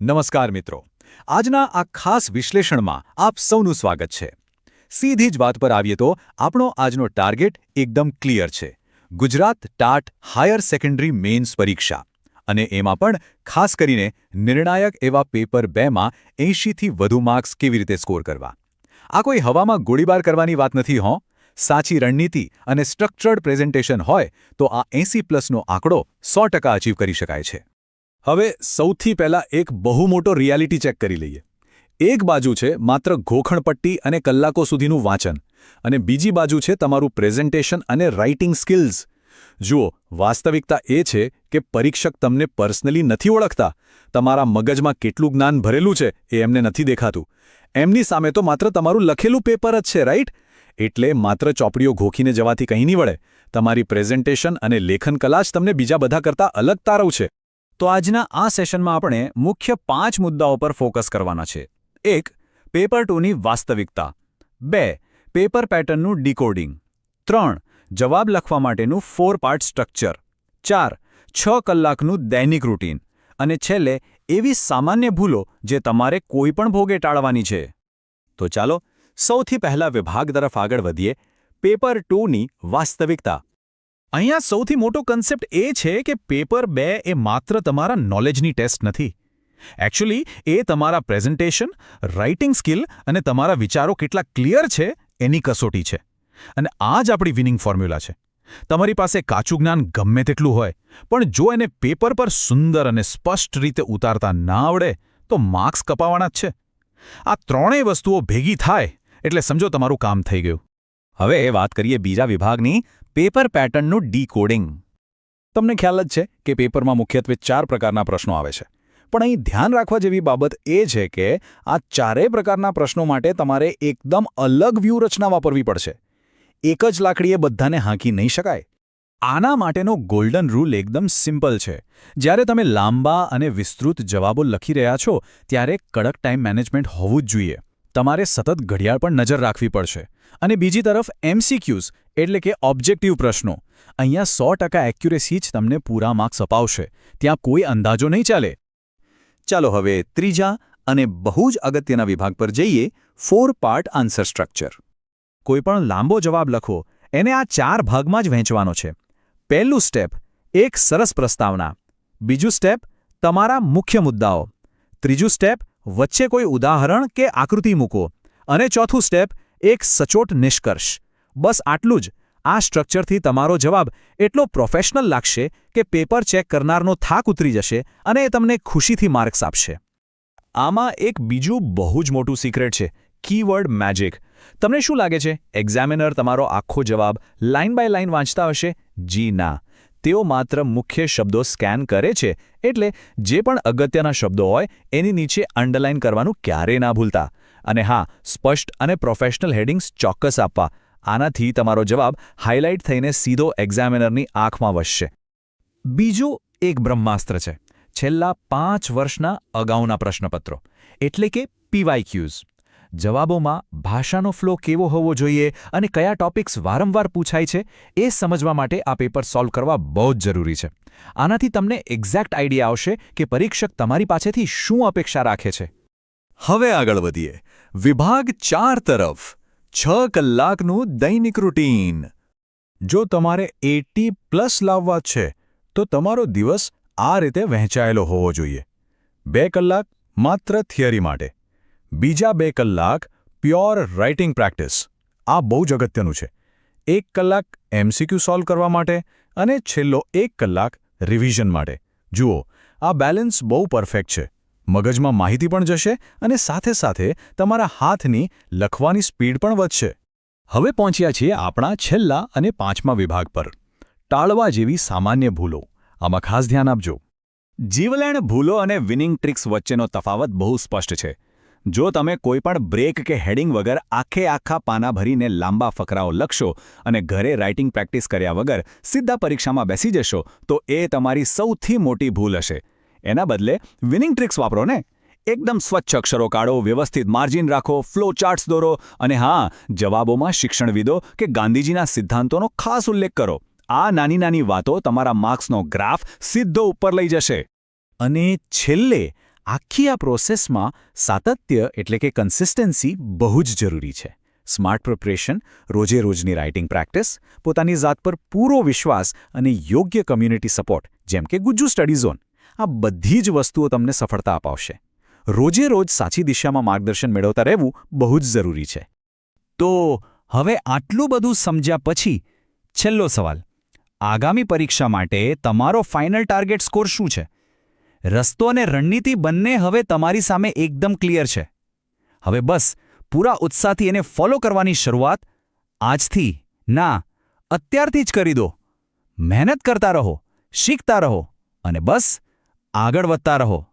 નમસ્કાર મિત્રો, આજના આ ખાસ વિશ્લેષણમાં આપ સૌનું સ્વાગત છે. સીધી જ વાત પર આવીએ તો આપણો આજનો ટાર્ગેટ એકદમ ક્લિયર છે. Gujarat TAT higher secondary mains પરીક્ષા. અને એમાં પણ ખાસ કરીને નિર્ણાયક એવા પેપર 2માં 80થી વધુ માર્ક્સ કેવી રીતે સ્કોર કરવા. આ કોઈ હવામાં ગોળીબાર કરવાની વાત નથી હો. સાચી રણનીતિ અને સ્ટ્રક્ચર્ડ પ્રેઝન્ટેશન હોય તો આ 80+નો આંકડો 100% અચીવ કરી શકાય છે. હવે સૌથી પહેલાં એક બહુ મોટો રિયાલિટી ચેક કરી લઈએ. એક બાજુ છે માત્ર ઘોખણપટ્ટી અને કલાકો સુધીનું વાંચન, અને બીજી બાજુ છે તમારું પ્રેઝન્ટેશન અને રાઇટિંગ સ્કિલ્સ. જુઓ, વાસ્તવિકતા એ છે કે પરીક્ષક તમને પર્સનલી નથી ઓળખતા. તમારા મગજમાં કેટલું જ્ઞાન ભરેલું છે એ એમને નથી દેખાતું. એમની સામે તો માત્ર તમારું લખેલું પેપર જ છે, રાઈટ? એટલે માત્ર ચોપડીઓ ઘોખીને જવાથી કંઈ નહીં વળે. તમારી પ્રેઝન્ટેશન અને લેખન કલા જ તમને બીજા બધા કરતાં અલગ તારવશે. તો આજના આ સેશનમાં આપણે મુખ્ય 5 મુદ્દાઓ પર ફોકસ કરવાના છે. 1. પેપર 2ની વાસ્તવિકતા. 2. પેપર પેટર્નનું ડીકોડિંગ. 3. જવાબ લખવા માટેનું 4 પાર્ટ સ્ટ્રક્ચર. 4. 6 કલાકનું દૈનિક રૂટીન. અને છેલ્લે એવી સામાન્ય ભૂલો જે તમારે કોઈપણ ભોગે ટાળવાની છે. તો ચાલો સૌથી પહેલા વિભાગ તરફ આગળ વધીએ. પેપર 2ની વાસ્તવિકતા. અહીંયા સૌથી મોટો કન્સેપ્ટ એ છે કે પેપર 2 એ માત્ર તમારા નોલેજની ટેસ્ટ નથી. એકચ્યુઅલી એ તમારા પ્રેઝન્ટેશન, રાઇટિંગ સ્કિલ અને તમારા વિચારો કેટલા ક્લિયર છે એની કસોટી છે. અને આ જ આપણી વિનિંગ ફોર્મ્યુલા છે. તમારી પાસે કાચું જ્ઞાન ગમે તેટલું હોય, પણ જો એને પેપર પર સુંદર અને સ્પષ્ટ રીતે ઉતારતા ના આવડે તો માર્ક્સ કપાવાના જ છે. આ ત્રણેય વસ્તુઓ ભેગી થાય એટલે સમજો તમારું કામ થઈ ગયું. હવે વાત કરીએ બીજા વિભાગની, પેપર પેટર્નનું ડીકોડિંગ. તમને ખ્યાલ જ છે કે પેપરમાં મુખ્યત્વે 4 પ્રકારના પ્રશ્નો આવે છે. પણ અહીં ધ્યાન રાખવા જેવી બાબત એ છે કે આ ચારેય પ્રકારના પ્રશ્નો માટે તમારે એકદમ અલગ વ્યૂહરચના વાપરવી પડશે. એક જ લાકડીએ બધાને હાંકી નહીં શકાય. આના માટેનો ગોલ્ડન રૂલ એકદમ સિમ્પલ છે. જ્યારે તમે લાંબા અને વિસ્તૃત જવાબો લખી રહ્યા છો ત્યારે કડક ટાઈમ મેનેજમેન્ટ હોવું જ જોઈએ. તમારે સતત ઘડિયાળ પર નજર રાખવી પડશે. અને બીજી તરફ MCQs એટલે કે ઓબ્જેક્ટિવ પ્રશ્નો. અહીંયા 100% એક્યુરેસી જ તમને પૂરા માર્ક્સ અપાવશે. ત્યાં કોઈ અંદાજો નહીં ચાલે. ચાલો હવે ત્રીજા અને બહુ જ અગત્યના વિભાગ પર જઈએ, 4 પાર્ટ આન્સર સ્ટ્રક્ચર. કોઈપણ લાંબો જવાબ લખો એને આ 4 ભાગમાં જ વહેંચવાનો છે. પહેલું સ્ટેપ, એક સરસ પ્રસ્તાવના. બીજું સ્ટેપ, તમારા મુખ્ય મુદ્દાઓ. ત્રીજું સ્ટેપ, વચ્ચે કોઈ ઉદાહરણ કે આકૃતિ મૂકો. અને ચોથું સ્ટેપ, એક સચોટ નિષ્કર્ષ. બસ આટલું જ. આ સ્ટ્રક્ચરથી તમારો જવાબ એટલો પ્રોફેશનલ લાગશે કે પેપર ચેક કરનારનો થાક ઉતરી જશે અને એ તમને ખુશીથી માર્ક્સ આપશે. આમાં એક બીજું બહુ જ મોટું સિક્રેટ છે, કીવર્ડ મેજિક. તમને શું લાગે છે એક્ઝામિનર તમારો આખો જવાબ લાઇન બાય લાઇન વાંચતા હશે? જી ના. તેઓ માત્ર મુખ્ય શબ્દો સ્કેન કરે છે. એટલે જે પણ અગત્યના શબ્દો હોય એની નીચે અંડરલાઇન કરવાનું ક્યારેય ના ભૂલતા. અને હા, સ્પષ્ટ અને પ્રોફેશનલ હેડિંગ્સ ચોક્કસ આપવા. આનાથી તમારો જવાબ હાઇલાઇટ થઈને સીધો એક્ઝામિનરની આંખમાં વસશે. બીજું એક બ્રહ્માસ્ત્ર છે, છેલ્લા 5 વર્ષના અગાઉના પ્રશ્નપત્રો એટલે કે PYQs. જવાબોમાં ભાષાનો ફ્લો કેવો હોવો જોઈએ અને કયા ટોપિક્સ વારંવાર પૂછાય છે એ સમજવા માટે આ પેપર સોલ્વ કરવા બહુ જ જરૂરી છે. આનાથી તમને એક્ઝેક્ટ આઈડિયા આવશે કે પરીક્ષક તમારી પાસેથી શું અપેક્ષા રાખે છે. હવે આગળ વધીએ વિભાગ 4 તરફ. 6 કલાકનું દૈનિક રૂટીન. જો તમારે 80+ લાવવા છે તો તમારો દિવસ આ રીતે વહેંચાયેલો હોવો જોઈએ. 2 કલાક માત્ર થિયરી માટે, બીજા 2 કલાક પ્યોર રાઇટિંગ પ્રેક્ટિસ. આ બહુ જ અગત્યનું છે. 1 કલાક MCQ સોલ્વ કરવા માટે અને છેલ્લો 1 કલાક રિવિઝન માટે. જુઓ, આ બેલેન્સ બહુ પરફેક્ટ છે. મગજમાં માહિતી પણ જશે અને સાથે સાથે તમારા હાથની લખવાની સ્પીડ પણ વધશે. હવે પહોંચ્યા છીએ આપણા છેલ્લા અને 5મા વિભાગ પર, ટાળવા જેવી સામાન્ય ભૂલો. આમાં ખાસ ધ્યાન આપજો. જીવલેણ ભૂલો અને વિનિંગ ટ્રિક્સ વચ્ચેનો તફાવત બહુ સ્પષ્ટ છે. જો તમે કોઈપણ બ્રેક કે હેડિંગ વગર આખા પાના ભરીને લાંબા ફકરાઓ લખશો અને ઘરે રાઇટિંગ પ્રેક્ટિસ કર્યા વગર સીધા પરીક્ષામાં બેસી જશો તો એ તમારી સૌથી મોટી ભૂલ હશે. એના બદલે વિનિંગ ટ્રિક્સ વાપરો ને. એકદમ સ્વચ્છ અક્ષરો કાઢો, વ્યવસ્થિત માર્જિન રાખો, ફ્લો ચાર્ટ્સ દોરો અને હા, જવાબોમાં શિક્ષણવિદો કે ગાંધીજીના સિદ્ધાંતોનો ખાસ ઉલ્લેખ કરો. આ નાની નાની વાતો તમારા માર્ક્સનો ગ્રાફ સીધો ઉપર લઈ જશે. અને છેલ્લે આખી આ પ્રોસેસમાં સાતત્ય એટલે કે કન્સિસ્ટન્સી બહુ જ જરૂરી છે. સ્માર્ટ પ્રિપરેશન, રોજે રોજની રાઇટિંગ પ્રેક્ટિસ, પોતાની જાત પર પૂરો વિશ્વાસ અને યોગ્ય કમ્યુનિટી સપોર્ટ જેમ કે ગુજ્જુ સ્ટડી ઝોન, આ બધી જ વસ્તુઓ તમને સફળતા અપાવશે. રોજે રોજ સાચી દિશામાં માર્ગદર્શન મેળવતા રહેવું બહુ જ જરૂરી છે. તો હવે આટલું બધું સમજ્યા પછી છેલ્લો સવાલ. આગામી પરીક્ષા માટે તમારો ફાઇનલ ટાર્ગેટ સ્કોર શું છે? રસ્તો અને રણનીતિ બંને હવે તમારી સામે એકદમ ક્લિયર છે. હવે બસ પૂરા ઉત્સાહથી એને ફોલો કરવાની શરૂઆત આજથી, ના, અત્યારથી જ કરી દો. મહેનત કરતા રહો, શીખતા રહો અને બસ આગળ વધતા રહો.